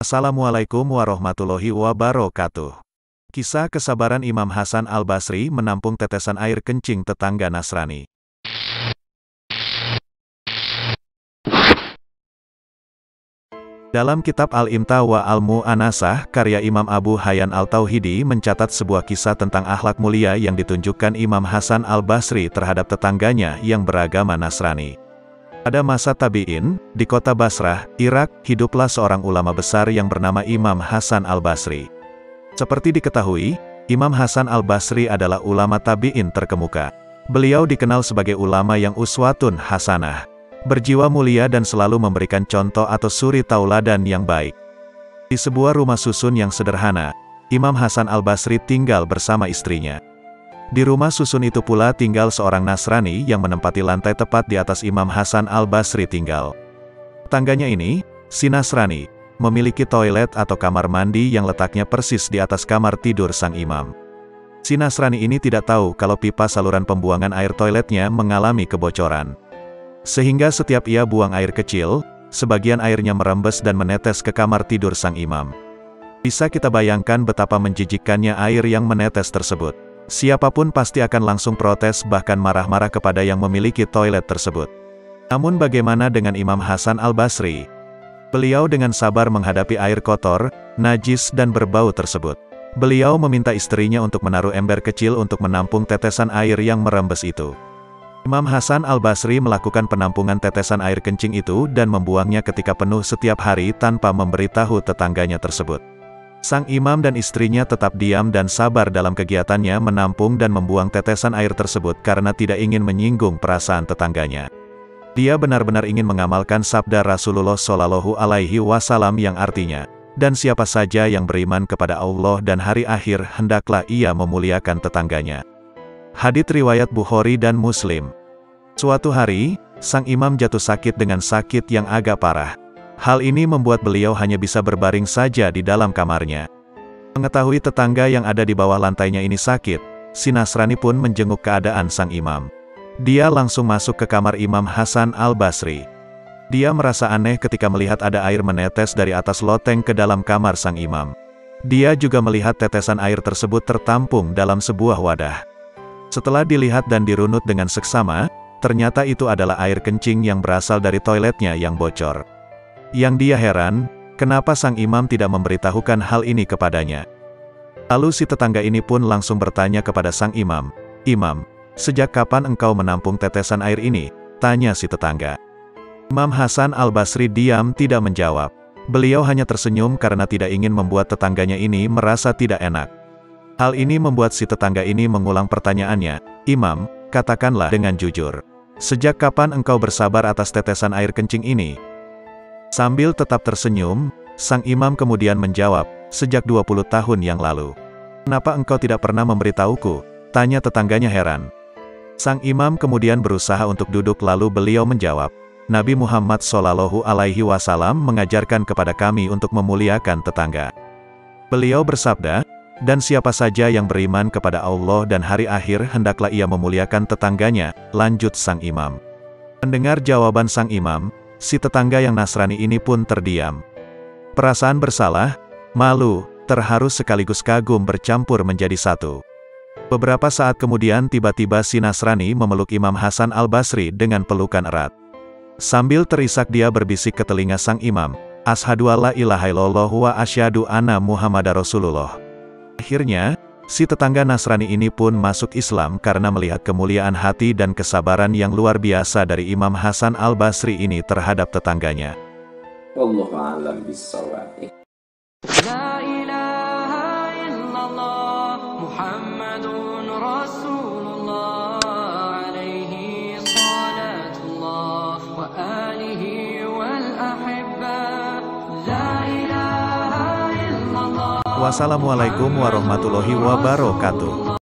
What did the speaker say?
Assalamualaikum warahmatullahi wabarakatuh. Kisah kesabaran Imam Hasan al-Basri menampung tetesan air kencing tetangga Nasrani. Dalam kitab Al-Imta wa Al-Mu'anasah, karya Imam Abu Hayyan al-Tauhidi mencatat sebuah kisah tentang akhlak mulia yang ditunjukkan Imam Hasan al-Basri terhadap tetangganya yang beragama Nasrani. Pada masa tabi'in, di kota Basrah, Irak, hiduplah seorang ulama besar yang bernama Imam Hasan al-Basri. Seperti diketahui, Imam Hasan al-Basri adalah ulama tabi'in terkemuka. Beliau dikenal sebagai ulama yang uswatun hasanah, berjiwa mulia dan selalu memberikan contoh atau suri tauladan yang baik. Di sebuah rumah susun yang sederhana, Imam Hasan al-Basri tinggal bersama istrinya. Di rumah susun itu pula tinggal seorang Nasrani yang menempati lantai tepat di atas Imam Hasan al-Basri tinggal. Tetangganya ini, si Nasrani, memiliki toilet atau kamar mandi yang letaknya persis di atas kamar tidur sang imam. Si Nasrani ini tidak tahu kalau pipa saluran pembuangan air toiletnya mengalami kebocoran. Sehingga setiap ia buang air kecil, sebagian airnya merembes dan menetes ke kamar tidur sang imam. Bisa kita bayangkan betapa menjijikkannya air yang menetes tersebut. Siapapun pasti akan langsung protes bahkan marah-marah kepada yang memiliki toilet tersebut. Namun bagaimana dengan Imam Hasan al-Basri? Beliau dengan sabar menghadapi air kotor, najis dan berbau tersebut. Beliau meminta istrinya untuk menaruh ember kecil untuk menampung tetesan air yang merembes itu. Imam Hasan al-Basri melakukan penampungan tetesan air kencing itu dan membuangnya ketika penuh setiap hari tanpa memberitahu tetangganya tersebut. Sang imam dan istrinya tetap diam dan sabar dalam kegiatannya menampung dan membuang tetesan air tersebut karena tidak ingin menyinggung perasaan tetangganya. Dia benar-benar ingin mengamalkan sabda Rasulullah Shallallahu Alaihi Wasallam yang artinya, dan siapa saja yang beriman kepada Allah dan hari akhir hendaklah ia memuliakan tetangganya. Hadits riwayat Bukhari dan Muslim. Suatu hari, sang imam jatuh sakit dengan sakit yang agak parah. Hal ini membuat beliau hanya bisa berbaring saja di dalam kamarnya. Mengetahui tetangga yang ada di bawah lantainya ini sakit, si Nasrani pun menjenguk keadaan sang imam. Dia langsung masuk ke kamar Imam Hasan al-Basri. Dia merasa aneh ketika melihat ada air menetes dari atas loteng ke dalam kamar sang imam. Dia juga melihat tetesan air tersebut tertampung dalam sebuah wadah. Setelah dilihat dan dirunut dengan seksama, ternyata itu adalah air kencing yang berasal dari toiletnya yang bocor. Yang dia heran, kenapa sang imam tidak memberitahukan hal ini kepadanya. Lalu si tetangga ini pun langsung bertanya kepada sang imam, "Imam, sejak kapan engkau menampung tetesan air ini?" tanya si tetangga. Imam Hasan al-Basri diam tidak menjawab. Beliau hanya tersenyum karena tidak ingin membuat tetangganya ini merasa tidak enak. Hal ini membuat si tetangga ini mengulang pertanyaannya, "Imam, katakanlah dengan jujur. Sejak kapan engkau bersabar atas tetesan air kencing ini?" Sambil tetap tersenyum, sang imam kemudian menjawab, "Sejak 20 tahun yang lalu." "Kenapa engkau tidak pernah memberitahuku?" tanya tetangganya heran. Sang imam kemudian berusaha untuk duduk lalu beliau menjawab, "Nabi Muhammad Shallallahu Alaihi Wasallam mengajarkan kepada kami untuk memuliakan tetangga. Beliau bersabda, dan siapa saja yang beriman kepada Allah dan hari akhir hendaklah ia memuliakan tetangganya," lanjut sang imam. Mendengar jawaban sang imam, si tetangga yang Nasrani ini pun terdiam. Perasaan bersalah, malu, terharu sekaligus kagum bercampur menjadi satu. Beberapa saat kemudian tiba-tiba si Nasrani memeluk Imam Hasan al-Basri dengan pelukan erat. Sambil terisak dia berbisik ke telinga sang imam, "Ashhadu alla ilaha illallah wa asyhadu anna Muhammadar Rasulullah." Akhirnya, si tetangga Nasrani ini pun masuk Islam karena melihat kemuliaan hati dan kesabaran yang luar biasa dari Imam Hasan al-Basri ini terhadap tetangganya. Wallahu a'lam bishawab. La ilaha illallah Muhammadun Rasulullah alaihi salatullah wa alihi wal ahibba. La ilaha illallah. Wassalamualaikum warahmatullahi wabarakatuh.